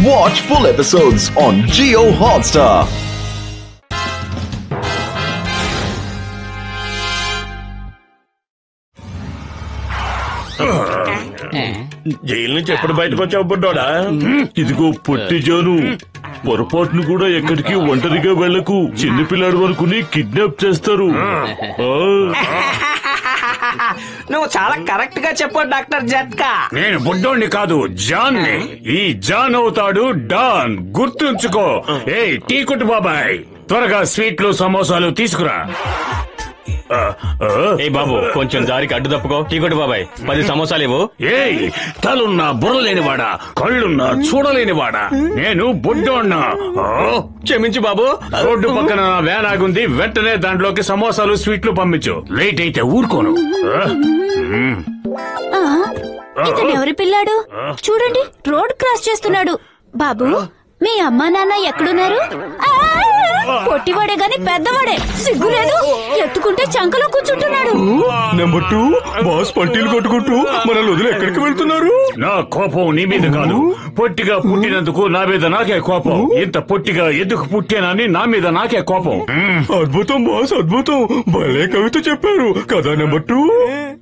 Watch full episodes on Jio Hotstar. Jail నుంచి ఎప్పుడు బయటకు వచ్చావు బుడ్డోడా? ఇదిగో పొట్టి జాను, పొరపాటును కూడా ఎక్కడికి ఒంటరిగా వెళ్లకు. చిన్నపిల్లాడు వరకుని కిడ్నాప్ చేస్తారు. నువ్వు చాలా కరెక్ట్ గా చెప్పు డాక్టర్ జట్కా. నేను బుడ్డోడిని కాదు, జాన్ ని. ఈ జాన్ అవుతాడు డాన్, గుర్తుంచుకో. ఏ టీ కొట్టు బాబాయ్, త్వరగా స్వీట్లు సమోసాలు తీసుకురా. ఏ బాబు, కొంచెం దారికి అడ్డు తప్పుకో. టీ కొట్టు బాబాయ్, 10 సమోసాలు ఇవ్వు. ఏయ్, తలున్నా బుర్రలేనివాడా, కళ్ళున్నా చూడలేనివాడా, నేను బుడ్డోన్నా. క్షమించు బాబు. రోడ్డు పక్కన వ్యాన్ ఆగుంది, వెంటనే దాంట్లోకి సమోసాలు స్వీట్లు పంపించు. లేట్ అయితే ఊరుకోను. ఇతను ఎవరి పిల్లాడు? చూడండి, రోడ్ క్రాస్ చేస్తున్నాడు. బాబు, మీ అమ్మా నాన్న ఎక్కడున్నారు? పొట్టివాడే గాని పెద్దవాడే, సిగ్గులేదు. ఎత్తుకుంటే చంకలో కూర్చుంటున్నాడు. నెంబర్ 2 బాస్ పల్టీలు కొట్టుకుంటూ మనల్ని వదిలి ఎక్కడికి వెళ్తున్నారు? నా కోపం నీ మీద కాదు, పొట్టిగా పుట్టినందుకు నా మీద నాకే కోపం. ఇంత పొట్టిగా ఎందుకు పుట్టానని నా మీద నాకే కోపం. అద్భుతం బాస్, అద్భుతం. భలే కవిత చెప్పారు కదా నెంబర్ 2.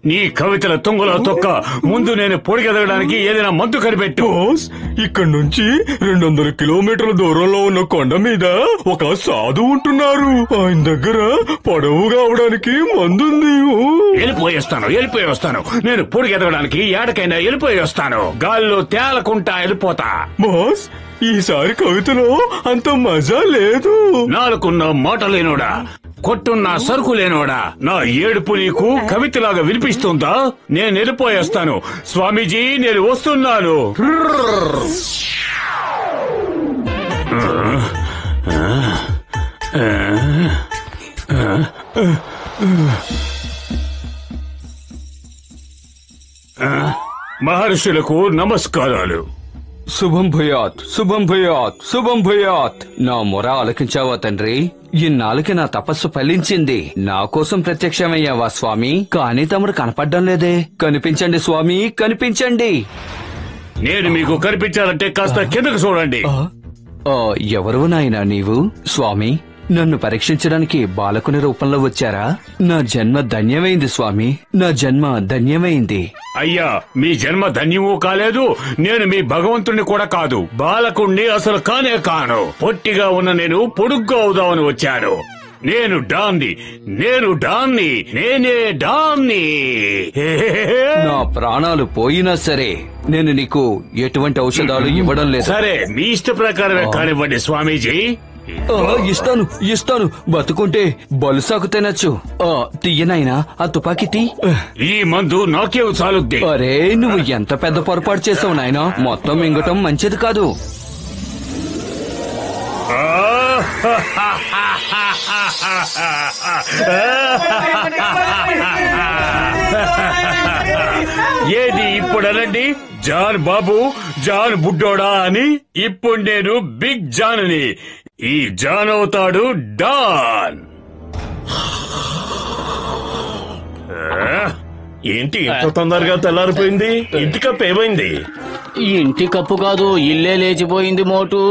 నీ కవితల తుంగల తొక్క. ముందు నేను పొడిగెదగడానికి ఏదైనా మందు కనిపెట్టు. బాస్, ఇక్కడ నుంచి 200 కిలోమీటర్ల దూరంలో ఉన్న కొండ మీద ఒక సాధు ఉంటున్నారు. ఆయన దగ్గర పొడవుగా అవడానికి మందుంది. వెళ్ళిపోయి వస్తాను. నేను పొడిగెదగడానికి ఏడకైనా వెళ్ళిపోయి వస్తాను. గాల్లో తేలకుంటా వెళ్ళిపోతా. బాస్, ఈసారి కవితలో అంత మజా లేదు. నాలుకున్న మాట లేనోడా, కొట్టున్న సరుకు లేనోడా, నా ఏడుపు నీకు కవితలాగా వినిపిస్తుందా? నేను వెళ్ళిపోయేస్తాను. స్వామీజీ, నేను వస్తున్నాను. మహర్షులకు నమస్కారాలు. శుభం భయాత్, శుభం భయాత్, శుభం భయాత్. నా మొర ఆలకించావా తండ్రి? ఇన్నాళ్ళకి నా తపస్సు ఫలించింది. నా కోసం ప్రత్యక్షమయ్యావా స్వామి? కానీ తమరు కనపడ్డం లేదే. కనిపించండి స్వామి, కనిపించండి. నేను మీకు కనిపించాలంటే కాస్త కిందకు చూడండి. ఎవరు నాయనా నీవు? స్వామి, నన్ను పరీక్షించడానికి బాలకుని రూపంలో వచ్చారా? నా జన్మ ధన్యమైంది స్వామి, నా జన్మ ధన్యమైంది. అయ్యా, మీ జన్మ ధన్యమూ కాలేదు, నేను మీ భగవంతుణ్ణి కూడా కాదు. బాలకుణ్ణి అసలు కానే కాను. పొట్టిగా ఉన్న నేను పొడుగ్గా అవుదామని వచ్చాను. నేను డాన్ని, నేనే డాన్ని. నా ప్రాణాలు పోయినా సరే నేను నీకు ఎటువంటి ఔషధాలు ఇవ్వడం లేదు. సరే, మీ ఇష్ట ప్రకారమే కానివ్వండి స్వామీజీ. ఇస్తాను. బతుకుంటే బలుసాకు తినచ్చు. తీయనైనా ఆ తుపాకీ తీ. ఈ మందు నాకేం చాలుద్ది. అరే, నువ్వు ఎంత పెద్ద పొరపాటు చేసావు నాయనా. మొత్తం మింగటం మంచిది కాదు. ఏది ఇప్పుడు అనండి, జాన్ బాబు, జాన్ బుడ్డోడా అని. ఇప్పుడు నేను బిగ్ జాన్ అని. ఈ జాన్ అవుతాడు డాన్. ఏంటి ఇంత తొందరగా తెల్లారిపోయింది? ఇంటి కప్పు ఏమైంది? ఇంటి కప్పు కాదు, ఇల్లే లేచిపోయింది మోటు.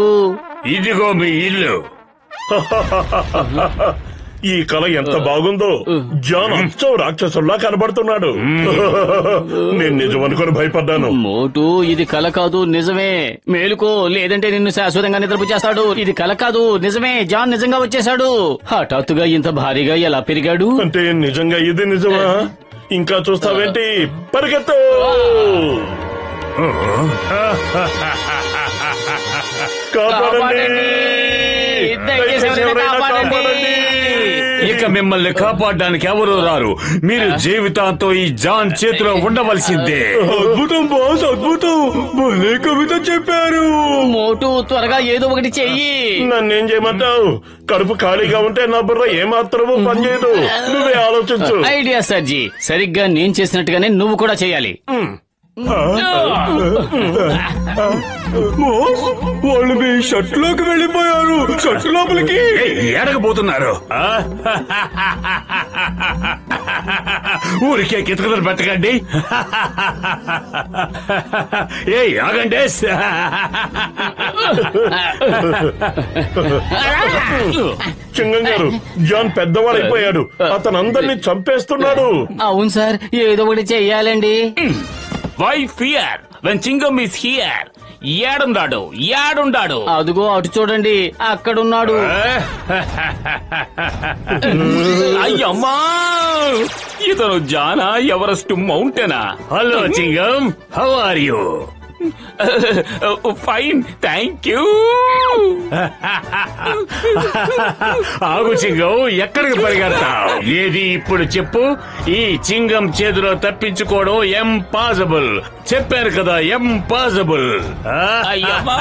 ఇదిగో మీ ఇల్లు. ఈ కళ ఎంత బాగుందో. జాన్ అచ్చం రాక్షసుల్లా కనబడుతున్నాడు. నేను నిజం అనుకుని భయపడ్డాను. మోటు, ఇది కల కాదు, నిజమే. మేలుకో, లేదంటే నిన్ను శాశ్వతంగా నిద్రపుచ్చేస్తాడు. ఇది కల కాదు, నిజమే. జాన్ నిజంగా వచ్చేశాడు. హఠాత్తుగా ఇంత భారీగా ఎలా పెరిగాడు? అంటే నిజంగా ఇది నిజమా? ఇంకా చూస్తావేంటి? పరిగెత్తు! కాపాడండి! ఇక మిమ్మల్ని కాపాడడానికి ఎవరు రారు. మీరు జీవితాంతో ఈ జాన్ చేతిలో ఉండవలసిందే. అద్భుతం బాస్, అద్భుతం. భలే కవిత చెప్పారు. మోటు, త్వరగా ఏదో ఒకటి చెయ్యి. నన్నేం చేయమంటావు? కడుపు ఖాళీగా ఉంటే నా బుర్ర ఏమాత్రమూ పనిచేయదు. నువ్వే ఆలోచించు. ఐడియా సర్జీ. సరిగ్గా నేను చేసినట్టుగానే నువ్వు కూడా చేయాలి. వాళ్ళు మీ షర్ట్ లోకి వెళ్ళిపోయారు. షర్ట్ లోపలికి ఎడకపోతున్నారు. ఊరికే కితకలు పెట్టకండి. ఏ ఆగండి. చింగం గారు, జాన్ పెద్దవాడైపోయాడు. అతను అందరినీ చంపేస్తున్నాడు. అవును సార్, ఏదో ఒకటి చెయ్యాలండి. Why fear when Chingam is here? ఏడుండాడు? అదుగో అటు చూడండి, అక్కడున్నాడు. అయ్యమ్మా, ఇతను జానా ఎవరెస్ట్ మౌంటైనా? Hello Chingam, how are you? Fine, thank you. ఆగు చింగం, ఎక్కడికి పరిగెడతావు? ఏది ఇప్పుడు చెప్పు. ఈ చింగం చేతిలో తప్పించుకోవడం ఇంపాసిబుల్. చెప్పారు కదా, ఇంపాసిబుల్. అయ్యమ్మా,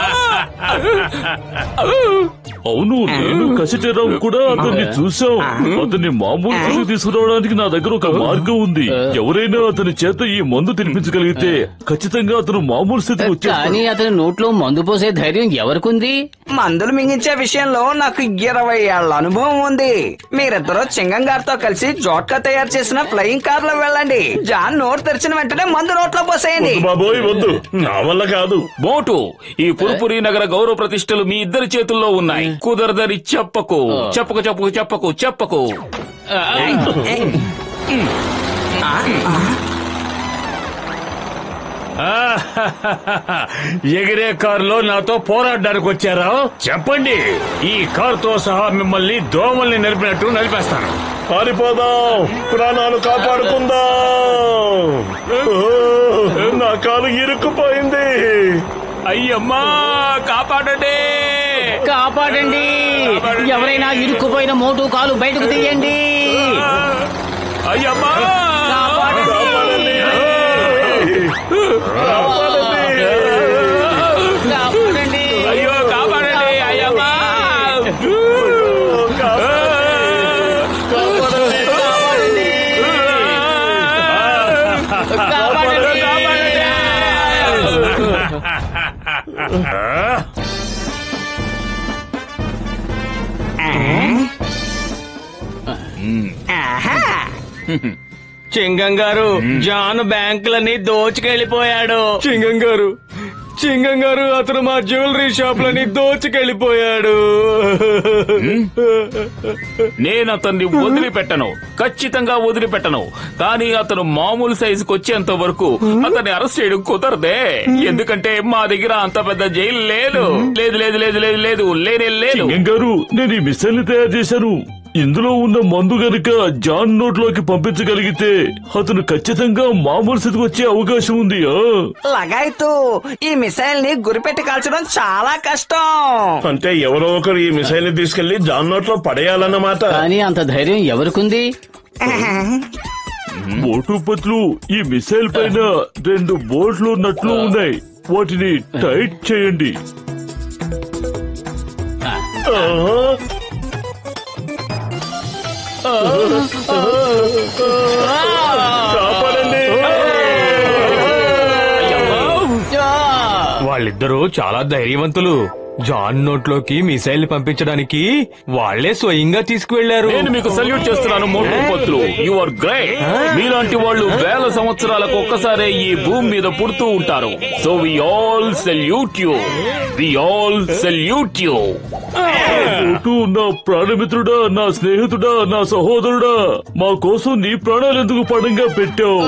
అవును, నేను కసిటరావు కూడా అతన్ని చూసాం. అతన్ని మామూలు స్థితికి తీసుకురావడానికి నా దగ్గర ఒక మార్గం ఉంది. ఎవరైనా అతని చేత ఈ మందు తినిపించగలిగితే ఖచ్చితంగా అతను మామూలు స్థితికి వచ్చేస్తాడు. కానీ అతని నోట్లో మందు పోసే ధైర్యం ఎవరికుంది? మందులు మింగించే విషయంలో నాకు 20 ఏళ్ల అనుభవం ఉంది. మీరిద్దరూ చింగం గారితో కలిసి జోట్కా తయారు చేసిన ఫ్లయింగ్ కార్ లో వెళ్ళండి. జాన్ నోరు తెరిచిన వెంటనే మందు నోట్లో పోసేయండి. బాబోయ్ వద్దు, నా వల్ల కాదు. మోటు, ఈ పురుపురి నగర గౌరవ ప్రతిష్టలు మీ ఇద్దరి చేతుల్లో ఉన్నాయి. కుదరదని చెప్పకు. ఎగిరే కారులో నాతో పోరాడడానికి వచ్చారా? చెప్పండి. ఈ కారుతో సహా మిమ్మల్ని దోమల్ని నలిపినట్టు నలిపేస్తాను. పారిపోదాం, ప్రాణాలు కాపాడుకుందాం. నా కాలు ఇరుక్కుపోయింది. అయ్యమ్మా, కాపాడండి. కాపాడండి! ఎవరైనా ఇరుక్కుపోయిన మోటు కాలు బయటకు తీయండి. అయ్యమ్మా, కాపాడండి! కాపాడండి! అయ్యో కాపాడండి. అయ్యమ్మా, చింగం గారు, జాన్ బ్యాంకులని దోచుకెళ్లిపోయాడు. చింగం గారు, అతను మా జ్యువెలరీ షాపులని దోచుకెళ్లిపోయాడు. నేను అతన్ని వదిలిపెట్టను, ఖచ్చితంగా వదిలిపెట్టను. కానీ అతను మామూలు సైజుకి వచ్చేంత వరకు అతన్ని అరెస్ట్ చేయడం కుదరదే. ఎందుకంటే మా దగ్గర అంత పెద్ద జైలు లేదు. లేదు లేదు లేదు లేదు లేదు లేనే లేదు. చింగం గారు, నేను ఈ మిసైల్ తయారు చేశాను. ఇందులో ఉన్న మందు గనుక జాన్ నోట్లోకి పంపించగలిగితే అతను ఖచ్చితంగా మామూలు స్థితికి వచ్చే అవకాశం ఉంది. లగాయతు, ఈ మిసైల్ ని గురిపెట్టి కాల్చడం చాలా కష్టం. అంటే ఎవరో ఒకరు ఈ మిసైల్ ని తీసుకెళ్లి జాన్ నోట్లో పడేయాలన్నమాట. కానీ అంత ధైర్యం ఎవరికుంది? మోటు పత్లు, ఈ మిసైల్ పైన 2 బోల్ట్లు నట్లు ఉన్నాయి. వాటిని టైట్ చేయండి. కాపాడండి. వాళ్ళిద్దరూ చాలా ధైర్యవంతులు. జాన్ నోట్లోకి మిసైల్ పంపించడానికి వాళ్లే స్వయంగా తీసుకువెళ్లారు. నేను మీకు సల్యూట్ చేస్తున్నాను Motu Patlu. You are great. మీలాంటి వాళ్ళు వేల సంవత్సరాలకు ఒక్కసారే ఈ భూమి మీద పుడుతూ ఉంటారు. So we all salute you. Motu, నా ప్రాణమిత్రుడా, నా స్నేహితుడా, నా సహోదరుడా, మా కోసం నీ ప్రాణాలు ఎందుకు పడంగా పెట్టావు?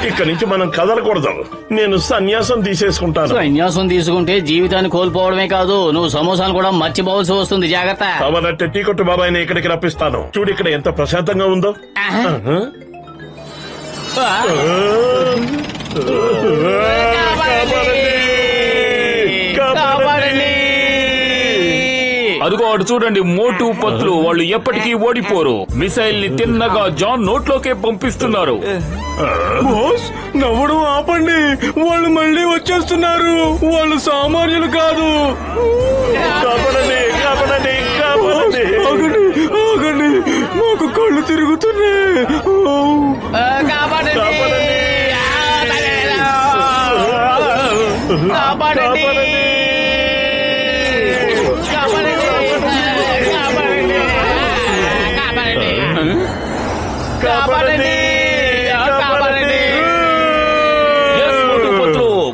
ఇక్కడి నుంచి మనం కదలకూడదు. నేను సన్యాసం తీసేసుకుంటాను. సన్యాసం తీసుకుంటే జీవితాన్ని కోల్పోవడమే కాదు, నువ్వు సమోసాలు కూడా మర్చిపోవాల్సి వస్తుంది. జాగ్రత్త. కావాలంటే టీ కొట్టు బాబాయ్ని ఇక్కడికి రప్పిస్తాను. చూడు ఇక్కడ ఎంత ప్రశాంతంగా ఉందో. అదిగో అటు చూడండి మోటు పత్లు. వాళ్ళు ఎప్పటికీ ఓడిపోరు. మిసైల్ ని తిన్నగా జాన్ నోట్లోకే పంపిస్తున్నారు. నవ్వడం ఆపండి, వాళ్ళు మళ్ళీ వచ్చేస్తున్నారు. వాళ్ళు సామాన్యులు కాదు. కాపాడండి, కాపాడండి, కాపాడండి. ఆగండి, ఆగండి.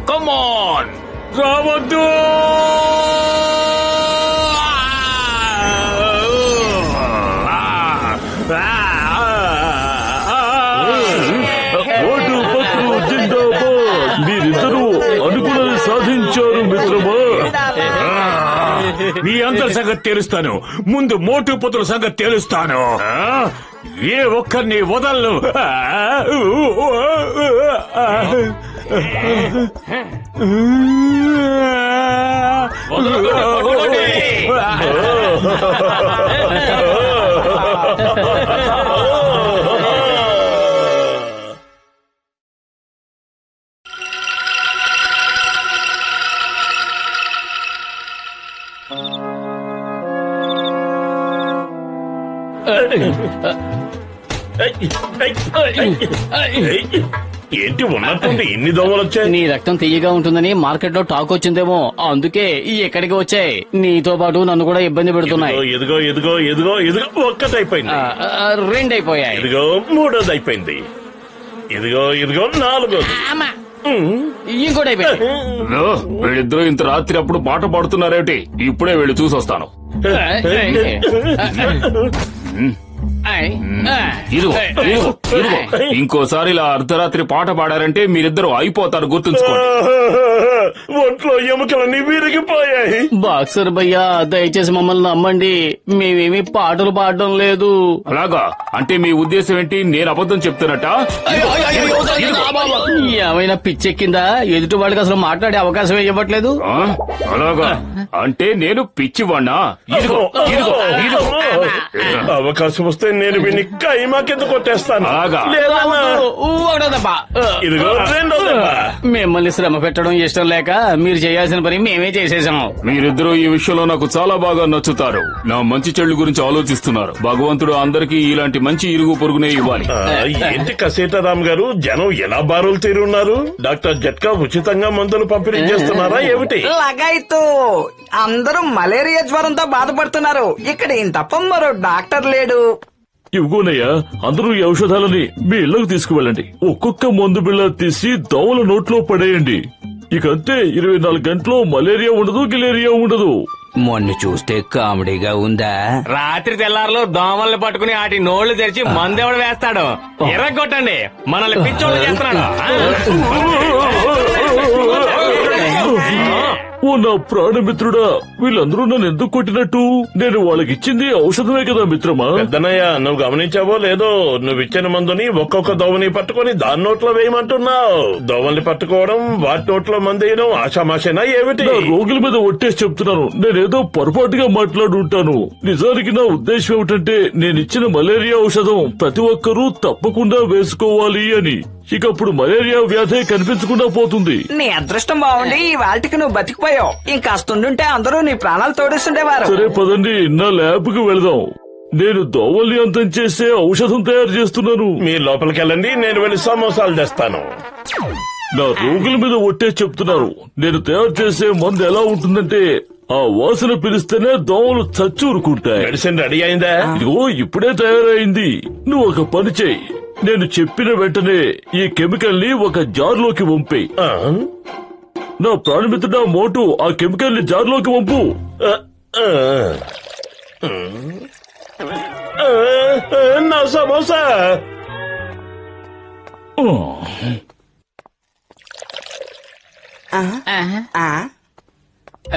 కమాన్ రావద్దు. మోటు పత్రు జిందాబాద్. మీరిద్దరూ అనుకున్నది సాధించారు మిత్రమా. మీ అందరి సంగతి తెలుస్తాను. ముందు మోటు పొత్తుల సంగతి తెలుస్తాను. ఏ ఒక్కరిని వదలను. ఏంటి ఉన్నట్టుండి ఇన్ని దోమలు వచ్చాయి? నీ రక్తం తీయగా ఉంటుందని మార్కెట్ లో టాక్ వచ్చిందేమో, అందుకే ఎక్కడికి వచ్చాయి. నీతో పాటు నన్ను కూడా ఇబ్బంది పెడుతున్నాయి. ఎదుగో ఎదుగో ఎదుగో ఎదుగో ఒక్కటైపోయింది. రెండైపోయాయి. ఇదిగో మూడోది అయిపోయింది. ఇదిగో ఇదిగో నాలుగోది. ఇంకోటి అయిపోయింది. వీళ్ళిద్దరూ ఇంత రాత్రి అప్పుడు పాట పాడుతున్నారేమిటి? ఇప్పుడే వెళ్ళి చూసొస్తాను. ఇదిగో ఇదిగో ఇదిగో ఇంకోసారి ఇలా అర్ధరాత్రి పాట పాడారంటే మీరిద్దరు అయిపోతారు, గుర్తుంచుకోండి. ఒంట్లో ఎముకలన్నీ విరిగిపోయాయి. బాక్సర్ భయ్యా, దయచేసి మమ్మల్ని నమ్మండి, మేమేమి పాటలు పాడడం లేదు. అలాగా? అంటే మీ ఉద్దేశం ఏంటి? నేను అబద్ధం చెప్తున్నట్ట? ఏమైనా పిచ్చెక్కిందా? ఎదుటి వాళ్ళకి అసలు మాట్లాడే అవకాశం ఇవ్వట్లేదు. అలాగా? అంటే నేను పిచ్చివాణ్ణా? ఇదిగో ఇదిగో ఇదిగో అవకాశం వస్తే నేను వీడిని కైమా కింద కొట్టేస్తాను. అలాగా? ఇదిగో రెండో దెబ్బ. మిమ్మల్ని శ్రమ పెట్టడం ఇష్టం లేక మీరు చేయాల్సిన పని మేమే చేసేసాం. మీరిద్దరూ ఈ విషయంలో నాకు చాలా బాగా నచ్చుతారు. నా మంచి చెడు గురించి ఆలోచిస్తున్నారు. భగవంతుడు అందరికీ ఇలాంటి మంచి ఇరుగు పొరుగునే ఇవ్వాలి. ఏంటి కసేటరామ్ గారు, జనం ఎలా బారులు తీరున్నారు? డాక్టర్ జట్కా ఉచితంగా మందులు పంపిణీ చేస్తున్నారా ఏమిటి? లగాయితూ అందరూ మలేరియా జ్వరంతో బాధపడుతున్నారు. ఇక్కడ ఈయన తప్ప మరో డాక్టర్ లేడు. ఇవిగోనయ్యా, అందరూ ఈ ఔషధాలని మీ ఇళ్లకు తీసుకువెళ్ళండి. ఒక్కొక్క మందు బిళ్ళ తీసి దోమల నోట్లో పడేయండి. ఇకంతే 24 గంటలు మలేరియా ఉండదు, గిలేరియా ఉండదు. మొన్న చూస్తే కామెడీగా ఉందా? రాత్రి తెల్లారులో దోమల్ని పట్టుకుని వాటి నోళ్లు తెరిచి మందెవడు వేస్తాడు. ఎర్రగొట్టండి, మనల్ని పిచ్చోళ్ళు చేస్తున్నాడు. ఓ నా ప్రాణమిత్రుడా, వీళ్ళందరూ నన్ను ఎందుకు కొట్టినట్టు? నేను వాళ్ళకిచ్చింది ఔషధమే కదా మిత్రమా. పెద్దనయ్య, నువ్వు గమనించావో లేదో, నువ్విచ్చిన మందుని ఒక్కొక్క దోవని పట్టుకొని దాని నోట్లో వేయమంటున్నావు. దోవల్ని పట్టుకోవడం, వాటి నోట్లో మందేయడం ఆషామాషేనా ఏమిటి? నా రోగుల మీద ఒట్టేసి చెప్తున్నాను, నేనేదో పొరపాటుగా మాట్లాడుంటాను. నిజానికి నా ఉద్దేశం ఏమిటంటే, నేనిచ్చిన మలేరియా ఔషధం ప్రతి ఒక్కరూ తప్పకుండా వేసుకోవాలి అని. ఇక అప్పుడు మలేరియా వ్యాధి కనిపించకుండా పోతుంది. నీ అదృష్టం బాగుండి ఈ వాటికి నువ్వు బతికిపోయావు. ఇంకాస్తుండుంటే అందరూ నీ ప్రాణాలు తోడిస్తుండేవారు. సరే పదండి, నా ల్యాబ్ కు వెళదాం. నేను దోవల్ని అంతం చేసే ఔషధం తయారు చేస్తున్నాను. మీరు లోపలికి వెళ్ళండి, నేను వెళ్ళి సమోసాలు తెస్తాను. నా రోగుల మీద ఒట్టే చెప్తున్నారు, నేను తయారు చేసే మందు ఎలా ఉంటుందంటే, ఆ వాసన పిలిస్తేనే దోమలు చచ్చూరుకుంటాయి. మెడిసిన్ రెడీ అయిందా? ఇదిగో ఇప్పుడే తయారైంది. నువ్వు ఒక పని చెయ్యి, నేను చెప్పిన వెంటనే ఈ కెమికల్ ని ఒక జార్లోకి వంపేయి. నా ప్రాణమిత్రుడా మోటు, ఆ కెమికల్ ని జార్లోకి వంపు. నా సమోసా.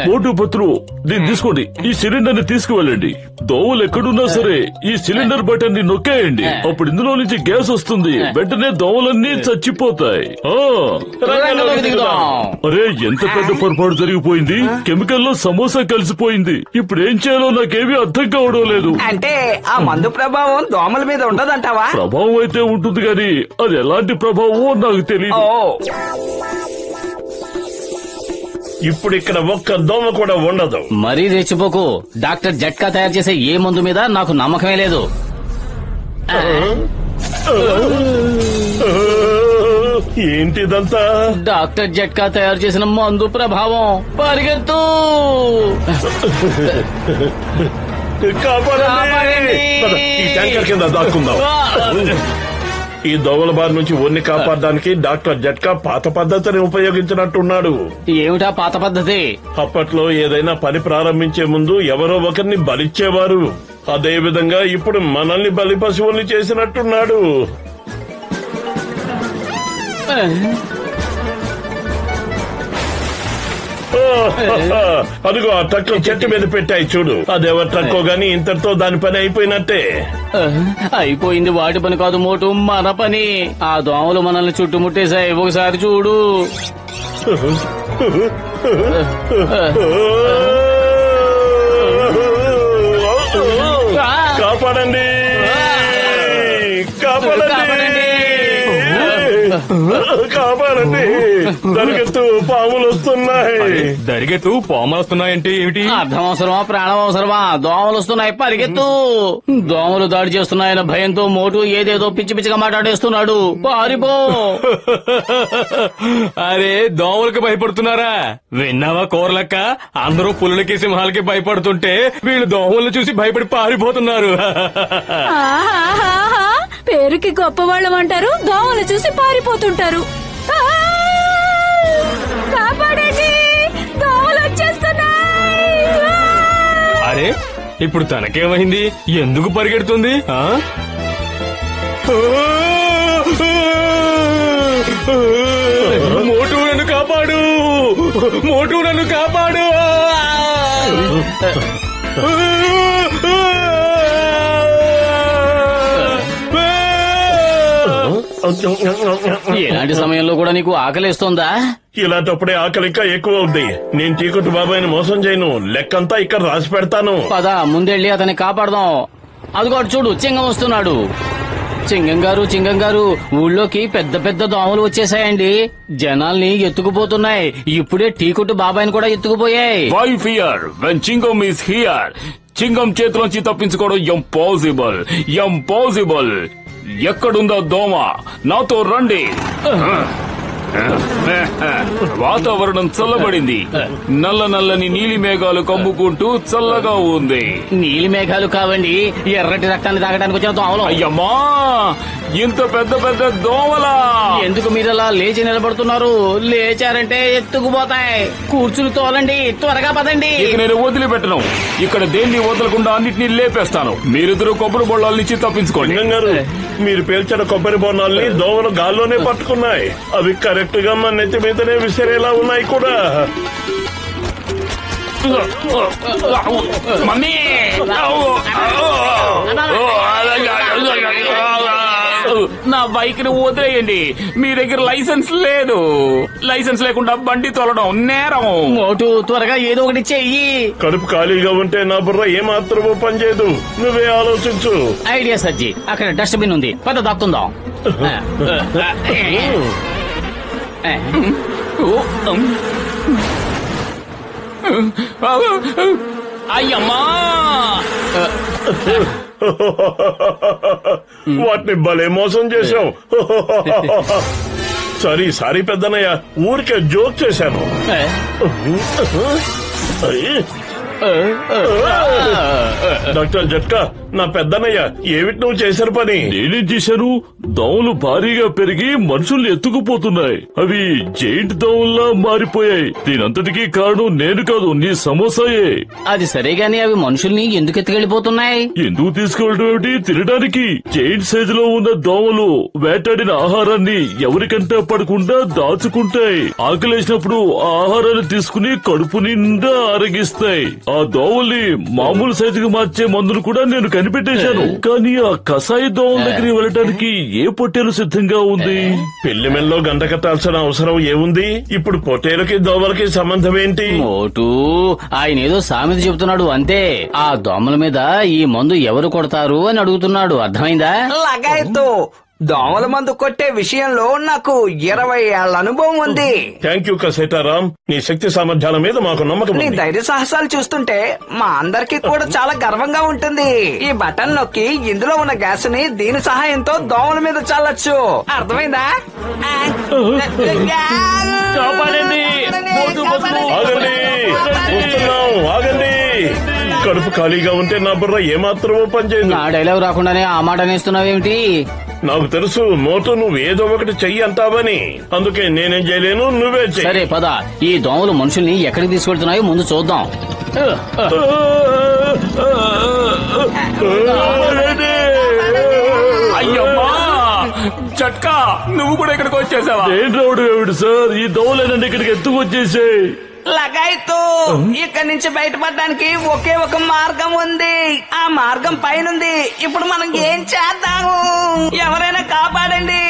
మోటు పత్రు, దీన్ని తీసుకోండి. ఈ సిలిండర్ ని తీసుకువెళ్ళండి. దోవలు ఎక్కడున్నా సరే ఈ సిలిండర్ బటన్ ని నొక్కేయండి. అప్పుడు ఇందులో నుంచి గ్యాస్ వస్తుంది. వెంటనే దోవలన్నీ చచ్చిపోతాయి. అరే, ఎంత పెద్ద పొరపాటు జరిగిపోయింది. కెమికల్ లో సమోసా కలిసిపోయింది. ఇప్పుడు ఏం చేయాలో నాకేమీ అర్థం కావడం లేదు. అంటే ఆ మందు ప్రభావం దోమల మీద ఉండదంటావా? ప్రభావం అయితే ఉంటుంది గాని అది ఎలాంటి ప్రభావమో నాకు తెలియదు. ఇప్పుడు ఇక్కడ ఒక్క దోమ కూడా ఉండదు. మరీ రెచ్చిపోకు. డాక్టర్ జట్కా తయారు చేసే ఏ మందు మీద నాకు నమ్మకమే లేదు. ఏంటిదంతా? డాక్టర్ జట్కా తయారు చేసిన మందు ప్రభావం. పరిగెత్తు! కాపాడండి! ఈ ట్యాంకర్ కింద దాక్కుందాం. ఈ దోవల బారి నుంచి ఊరిని కాపాడడానికి డాక్టర్ జట్కా పాత పద్ధతిని ఉపయోగించినట్టున్నాడు. ఏమిటా పాత పద్ధతి? అప్పట్లో ఏదైనా పని ప్రారంభించే ముందు ఎవరో ఒకరిని బలిచ్చేవారు. అదే విధంగా ఇప్పుడు మనల్ని బలి పశువుల్ని చేసినట్టున్నాడు. అదిగో ఆ ట్రక్ చెట్టు మీద పెట్టాయి చూడు. అదెవరి ట్రక్కో గాని ఇంతటితో దాని పని అయిపోయినట్టే. అయిపోయింది వాటి పని కాదు మోటు, మన పని. ఆ దోమలు మనల్ని చుట్టుముట్టేశాయి. ఒకసారి చూడు. కాపాడండి! కాపాడండి! కాపాడండి! దరిగెత్తు, పాములు వస్తున్నాయి. దరిగెత్తు, పాములు వస్తున్నాయంటే ఏమిటి? అర్థం అవసరమా, ప్రాణం అవసరమా? దోమలు వస్తున్నాయి, పరిగెత్తు! దోమలు దాడి చేస్తున్నాయన్న భయంతో మోటు ఏదేదో పిచ్చి పిచ్చిగా మాట్లాడేస్తున్నాడు. పారిపో! అరే, దోమలకి భయపడుతున్నారా? విన్నావా కోరలక్క? అందరూ పులులకి సింహాలకి భయపడుతుంటే వీళ్ళు దోమలను చూసి భయపడి పారిపోతున్నారు. పేరుకి గొప్పవాళ్ళం అంటారు, దోమలు చూసి పారిపోతుంటారు. కాపాడండి, దోమలు వచ్చేస్తున్నాయి. అరే, ఇప్పుడు తనకేమైంది? ఎందుకు పరిగెడుతుంది? మోటు నన్ను కాపాడు! మోటు నన్ను కాపాడు! ఇలాంటి సమయంలో కూడా నీకు ఆకలిస్తుందా? ఇలాంటప్పుడే ఆకలి ఇంకా ఎక్కువ అవుద్ది. నేను చీకుటి బాబాయిని మోసం చేయను. లెక్కంతా ఇక్కడ రాసి పెడతాను. పద, ముందెళ్ళి అతన్ని కాపాడదాం. అదిగో చూడు, చింగం వస్తున్నాడు. చింగం గారు, ఊళ్ళోకి పెద్ద పెద్ద దోమలు వచ్చేసాయండి. జనాల్ని ఎత్తుకుపోతున్నాయి. ఇప్పుడే టీకుట్టు బాబాయిని కూడా ఎత్తుకుపోయాయి. Why fear when Chingam is here? Chingam చేతిలోంచి తప్పించుకోవడం ఇంపాసిబుల్. ఎక్కడుందో దోమ? నాతో రండి. వాతావరణం చల్లబడింది. నల్లని నీలి మేఘాలు కమ్ముకుంటూ చల్లగా ఉంది. నీలి మేఘాలు కావండి, ఎర్రటి రక్తాన్ని తాగడానికి వచ్చిన దోమలు. అయ్యమ్మా, ఇంత పెద్ద పెద్ద దోమలా! ఎందుకు మీరలా లేచి నిలబడుతున్నారు? లేచారంటే ఎత్తుకుపోతాయి. కూర్చుని తోలండి, త్వరగా పదండి. ఇక నేను వదిలిపెట్టను. ఇక్కడ దేన్ని వదలకుండా అన్నిటినీ లేపేస్తాను. మీరిద్దరు కొబ్బరి బొళ్ళాల నుంచి తప్పించుకోండి. గారు, మీరు పేల్చిన కొబ్బరి బొన్నాల్ని దోమలు గాల్లోనే పట్టుకున్నాయి. అవి కరెక్ట్ గా మన నెత్తి మీదనే విసిరేలా ఉన్నాయి కూడా. మమ్మీ, నా బైక్ ని వదిలేయండి. మీ దగ్గర లైసెన్స్ లేదు. లైసెన్స్ లేకుండా బండి తోలడం నేరం. మోటు, త్వరగా ఏదో ఒకటి చెయ్యి. కడుపు ఖాళీగా ఉంటే నా బుర్ర ఏమాత్రమూ పనిచేయదు. నువ్వే ఆలోచించు. ఐడియా సజ్జి, అక్కడ డస్ట్బిన్ ఉంది, పద దాక్కుందాం. అయ్యమ్మా, వాటిని భలే మోసం చేశావు. సారీ పెద్దనయ్య, ఊరికే జోక్ చేశాను. డాక్టర్ జట్కా, నా పెద్దనయ్య, ఏమిటి నువ్వు చేశారు పని? నేనేం చేశాను? దోమలు భారీగా పెరిగి మనుషుల్ని ఎత్తుకుపోతున్నాయి. అవి జైంట్ దోమల్లా మారిపోయాయి. దీనంతటికీ కారణం నేను కాదు, నీ సమోసాయే. అది సరే గాని అవి మనుషుల్ని ఎందుకు ఎత్తుకెళ్లిపోతున్నాయి? ఎందుకు తీసుకెళ్ళడం ఏమిటి? తినడానికి. జైంట్ సైజులో ఉన్న దోమలు వేటాడిన ఆహారాన్ని ఎవరికంటే పడకుండా దాచుకుంటాయి. ఆకలేసినప్పుడు ఆ ఆహారాన్ని తీసుకుని కడుపు నిండా ఆరగిస్తాయి. ఆ దోమల్ని మామూలు సైజుకి మార్చే మందులు కూడా నేను కనిపెట్టేశాను. కానీ ఆ కసాయి దోమల దగ్గరికి వెళ్ళటానికి ఏ పొట్టేలు సిద్ధంగా ఉంది? పెళ్లి మెల్లో గంట కట్టాల్సిన అవసరం ఏముంది? ఇప్పుడు పొట్టేలకి దోమలకి సంబంధం ఏంటి? మోటు, ఆయన ఏదో సామెత చెబుతున్నాడు అంతే. ఆ దోమల మీద ఈ మందు ఎవరు కొడతారు అని అడుగుతున్నాడు. అర్థమైందా? లగాయత్తు, దోమల మందు కొట్టే విషయంలో నాకు 20 ఏళ్ల అనుభవం ఉంది. థ్యాంక్ యూ కసేటారాం, నీ శక్తి సామర్థ్యాల మీద మాకు నమ్మకం నీ ఉంది. ధైర్య సాహసాలు చూస్తుంటే మా అందరికీ కూడా చాలా గర్వంగా ఉంటుంది. ఈ బటన్ నొక్కి ఇందులో ఉన్న గ్యాస్ ని దీని సహాయంతో దోమల మీద చల్లొచ్చు. అర్థమైందా? కాపాడండి. ఆగండి, వస్తున్నాం, ఆగండి. కడుపు ఖాళీగా ఉంటే నా బుర్ర ఏమాత్రమో పనిచేయదు. నా డైలాగ్ రాకుండానే ఆ మాట అనేస్తున్నావేమిటి? నాకు తెలుసు మోటు నువ్వు ఏదో ఒకటి చెయ్యి అంటావని, అందుకే నేనేం చేయలేను, నువ్వే చెయ్యి. సరే పద, ఈ దోమలు మనుషుల్ని ఎక్కడికి తీసుకెళ్తున్నాయో ముందు చూద్దాం. అయ్యమ్మా చట్కా, నువ్వు కూడా ఇక్కడికి వచ్చేసావా? ఏం రావడం ఏమిటి సార్, ఈ దోవలేనండి ఇక్కడికి ఎత్తుకు వచ్చేసాయి. లగాయితూ ఇక్కడి నుంచి బయటపడడానికి ఒకే ఒక మార్గం ఉంది. ఆ మార్గం పైనుంది. ఇప్పుడు మనం ఏం చేద్దాము? ఎవరైనా కాపాడండి.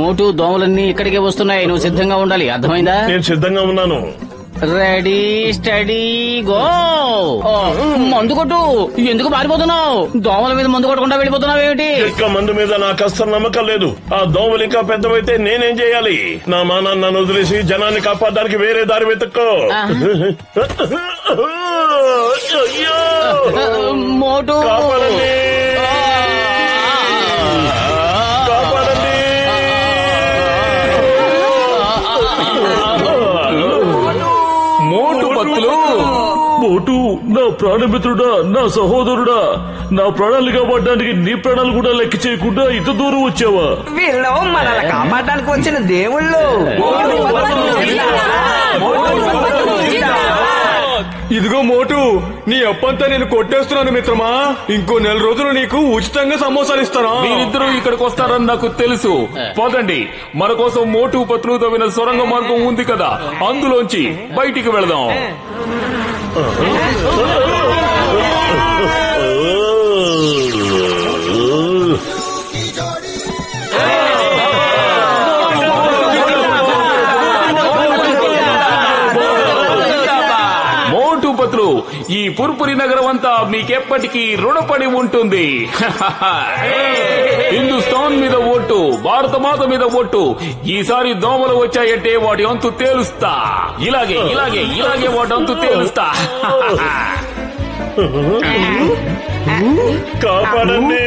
మోటు, దోమలన్నీ ఇక్కడికే వస్తున్నాయి. నువ్వు సిద్ధంగా ఉండాలి, అర్థమైందా? నేను సిద్ధంగా ఉన్నాను. Ready steady go. మందు కొట్టు. ఎందుకు పారిపోతున్నావు? దోమల మీద మందు కొట్టకుండా వెళ్ళిపోతున్నావు ఏమిటి? ఎక్క మందు మీద నాకు అస్సలు నమ్మకం లేదు. ఆ దోమలు ఇంకా పెద్దవైతే నేనేం చేయాలి? నా మానాన్ని నన్ను వదిలేసి జనాన్ని కాపాడడానికి వేరే దారి వెతుక్కో. అయ్యో! మోటు, కాపాడండి, కాపాడండి. మోటు పత్తులు. మోటు, నా ప్రాణమిత్రుడా, నా సహోదరుడా, నా ప్రాణాలు కాపాడడానికి నీ ప్రాణాలు కూడా లెక్క చేయకుండా ఇంత దూరం వచ్చావా? వీళ్ళు మనల్ని కాపాడడానికి వచ్చిన దేవుళ్ళు. ఇదిగో మోటు, నీ అప్పంతా నేను కొట్టేస్తున్నాను మిత్రమా. ఇంకో 4 రోజులు నీకు ఉచితంగా సమోసాలు ఇస్తాను. మీరిద్దరూ ఇక్కడికి వస్తారని నాకు తెలుసు. పోదండి, మన కోసం మోటు పత్తులు తవ్విన సొరంగ మార్గం ఉంది కదా, అందులోంచి బయటికి వెళదాం. మోటు పత్తులు, ఈ పుర్పురి నగరం అంతా మీకెప్పటికీ రుణపడి ఉంటుంది. హిందుస్థాన్ మీద ఓటు, భారత మాత మీద ఓటు. ఈసారి దోమలు వచ్చాయంటే వాటి అంతు తేలుస్తా. ఇలాగే ఇలాగే ఇలాగే వాటి అంతు తేలుస్తా. కాపాడండి,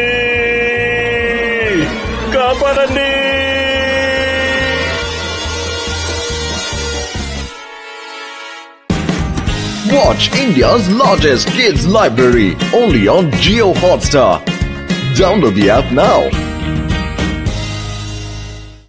కాపాడండి. Watch India's largest kids library only on Jio Hotstar. Download the app now.